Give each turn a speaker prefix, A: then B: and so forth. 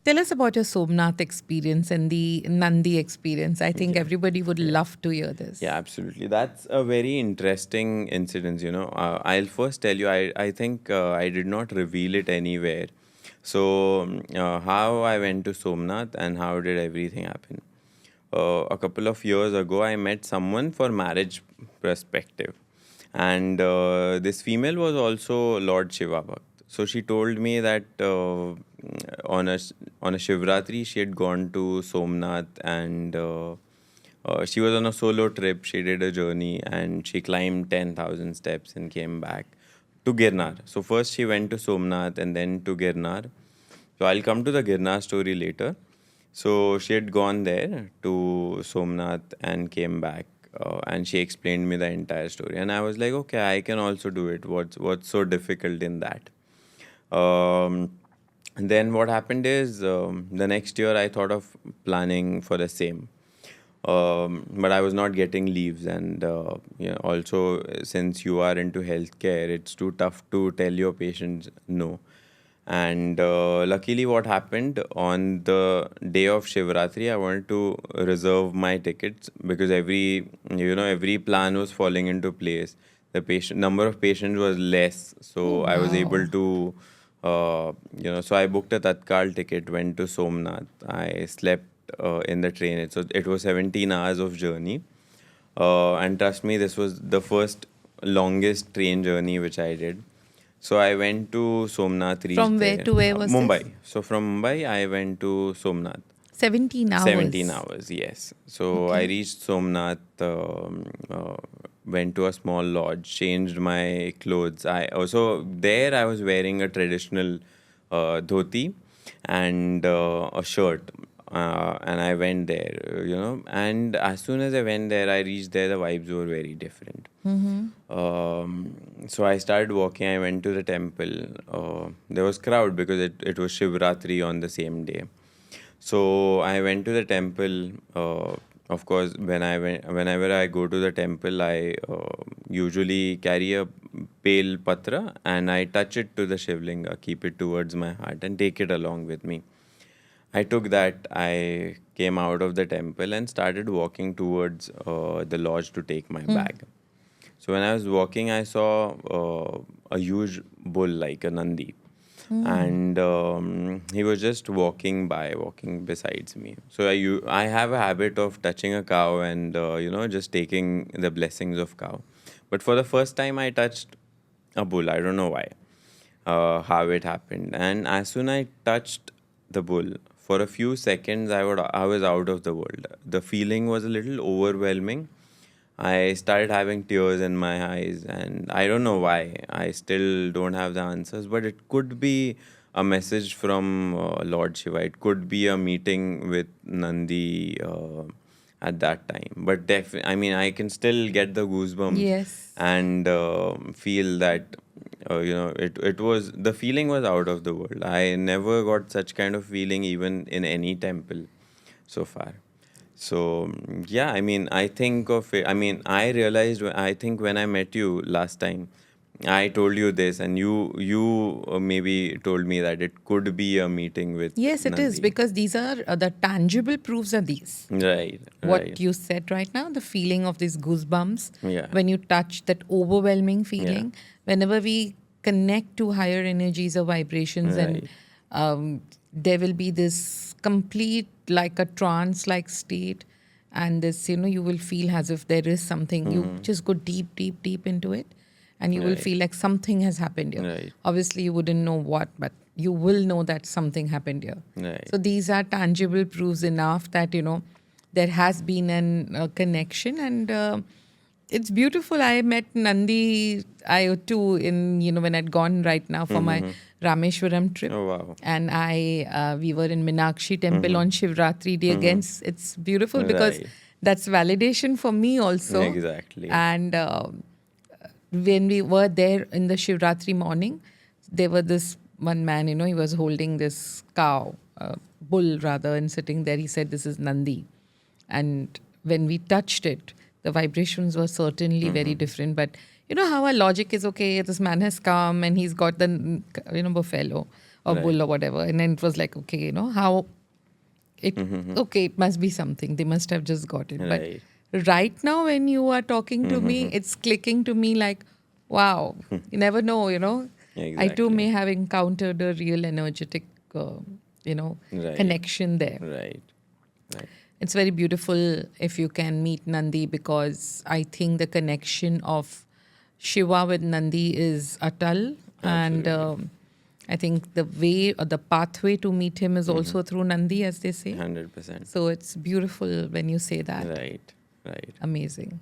A: Tell us about your Somnath experience and the Nandi experience. I think everybody would love to hear this.
B: Yeah, absolutely. That's a very interesting incident. I'll first tell you, I think I did not reveal it anywhere. So, how I went to Somnath and how did everything happen? A couple of years ago, I met someone for marriage perspective. And this female was also Lord Shiva Bhakt. So she told me that on a Shivratri, she had gone to Somnath and she was on a solo trip. She did a journey and she climbed 10,000 steps and came back to Girnar. So first she went to Somnath and then to Girnar. So I'll come to the Girnar story later. So she had gone there to Somnath and came back, and she explained me the entire story. And I was like, okay, I can also do it. What's so difficult in that? Um, and then what happened is the next year I thought of planning for the same. But I was not getting leaves, and also since you are into healthcare, it's too tough to tell your patients no. And luckily, what happened on the day of Shivratri, I wanted to reserve my tickets because every plan was falling into place. The patient number of patients was less, so I was able to, so I booked a Tatkal ticket, went to Somnath. I slept in the train. It was 17 hours of journey, and trust me, this was the first longest train journey which I did. So I went to Somnath, reached
A: From where
B: there.
A: to where was
B: Mumbai.
A: this?
B: So from Mumbai, I went to Somnath.
A: 17 hours.
B: 17 hours, yes. So I
A: Okay.
B: reached Somnath, went to a small lodge, changed my clothes. I was wearing a traditional dhoti and a shirt. And I went there, and as soon as I went there, I reached there, the vibes were very different. So I started walking. I went to the temple. There was crowd because it was Shivratri on the same day. So I went to the temple. Of course, whenever I go to the temple, I usually carry a pale patra and I touch it to the Shivlinga, keep it towards my heart, and take it along with me. I took that. I came out of the temple and started walking towards the lodge to take my bag. So when I was walking, I saw a huge bull like a Nandi, and he was just walking besides me. So I have a habit of touching a cow and just taking the blessings of cow. But for the first time, I touched a bull. I don't know why, how it happened. And as soon I touched the bull, for a few seconds, I was out of the world. The feeling was a little overwhelming. I started having tears in my eyes, and I don't know why. I still don't have the answers, but it could be a message from Lord Shiva. It could be a meeting with Nandi at that time. But I mean, I can still get the goosebumps
A: Yes.
B: and feel that it was the feeling was out of the world. I never got such kind of feeling even in any temple so far. So yeah, I mean, I think of it. I mean, I realized. I think when I met you last time, I told you this, and you maybe told me that it could be a meeting with
A: Yes, it is,
B: Nandi.
A: because these are the tangible proofs are these.
B: Right,
A: What
B: right.
A: you said right now, the feeling of these goosebumps
B: Yeah.
A: when you touch that overwhelming feeling. Whenever we connect to higher energies or vibrations, and
B: Right.
A: there will be this complete, like a trance like state, and this, you will feel as if there is something. You just go deep, deep, deep into it, and you will
B: Right.
A: feel like something has happened here.
B: Right.
A: Obviously, you wouldn't know what, but you will know that something happened here.
B: Right.
A: So these are tangible proofs enough that, there has been a connection, and it's beautiful. I met Nandi, I too, when I'd gone right now for my Rameshwaram trip.
B: Oh wow.
A: And we were in Meenakshi temple on Shivratri day. Again, it's beautiful because
B: Right.
A: that's validation for me also.
B: Exactly.
A: And when we were there in the Shivratri morning, there were this one man, he was holding this cow, bull rather, and sitting there. He said, "This is Nandi." And when we touched it, the vibrations were certainly very different. But you know how our logic is, okay, this man has come and he's got the, buffalo or
B: Right.
A: bull or whatever. And then it was like, okay, you know, how it, okay, it must be something. They must have just got it.
B: Right.
A: But right now, when you are talking to me, it's clicking to me like, wow, you never know, you know. I too
B: Exactly.
A: may have encountered a real energetic, you know,
B: Right.
A: connection there.
B: Right. Right.
A: It's very beautiful if you can meet Nandi, because I think the connection of Shiva with Nandi is atal. And I think the way or the pathway to meet him is also through Nandi, as they say.
B: 100%.
A: So it's beautiful when you say that.
B: Right. Right.
A: Amazing.